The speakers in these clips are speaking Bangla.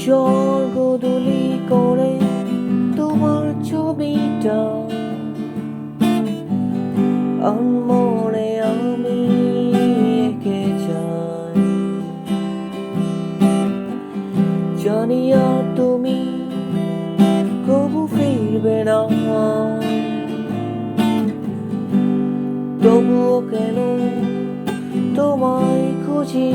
স্বর্গদুলি করে তোমার ছবিটা মনে আমি এঁকে যাই। জানি আর তুমি কবু ফিরবে না, তবুও কেন তোমায় খুঁজি।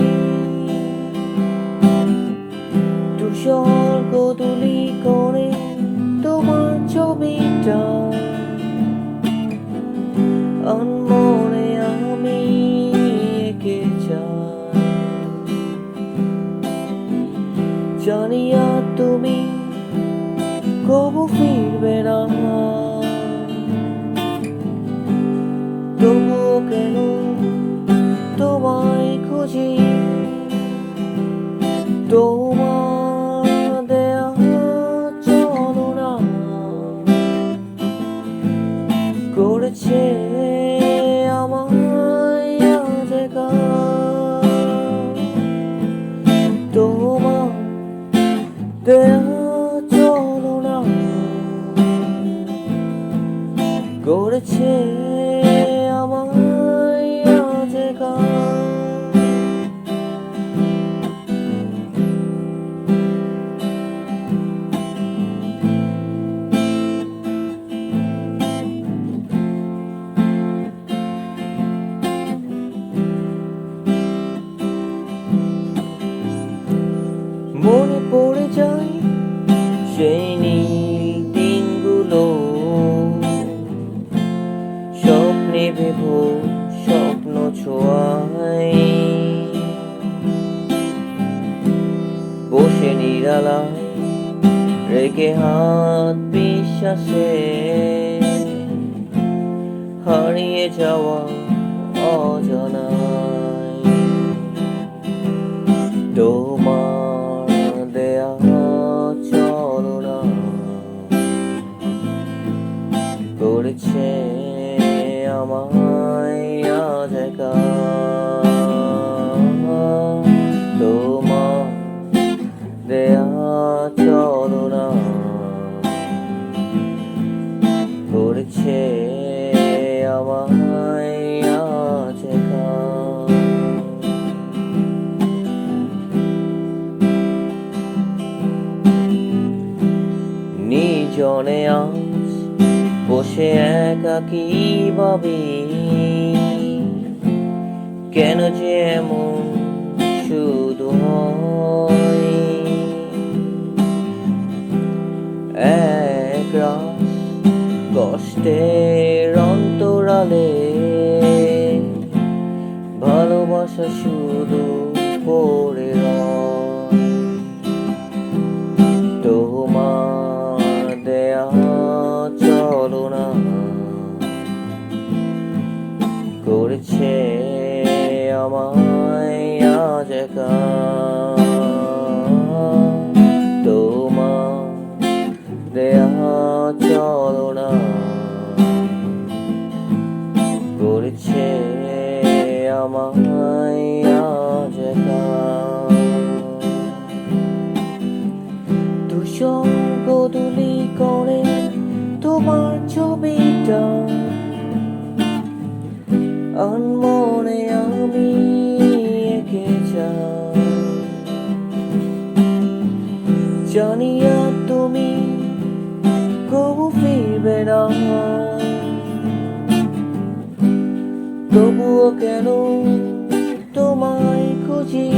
স্বর্গদুলি করে তোমার ছবিটা মনে আমি এঁকে যাই। জানি আর তুমি কবু ফিরবে না, তবুও কেন তোমায় খুঁজি। তোমার দেয়া চলনা করেছে আমায় আজ একা। তোমার দেয়া চলনা করেছে আমায় আজ একা। মনে পড়ে যায় সেই নীল দিনগুলো, স্বপ্নে ভেবো স্বপ্ন ছোঁয়ায়, বসে নিরালায় রেখে হাত বিশ্বাসে হারিয়ে যাওয়া অজানায়। তোমার দেয়া চলনা করেছে আমায় আজ একা। তোমার দেয়া চলনা করেছে আমায় আজ একা। নির্জনে আজ বসে একাকী ভাবি, কেন যে এমন শুধু হয়। এক রাত কষ্টের অন্তরালে ভালোবাসা শুধু পড়ে রয়। তোমার দেয়া চলনা করেছে আমায় আজ একা। তোমার দেয়া চলনা করেছে আমায় আজ একা। স্বর্গদুলি করে তোমার ছবিটা মনে আমি এঁকে যাই। জানি আর তুমি কবু ফিরবে না, তবুও কেন তোমায় খুঁজি।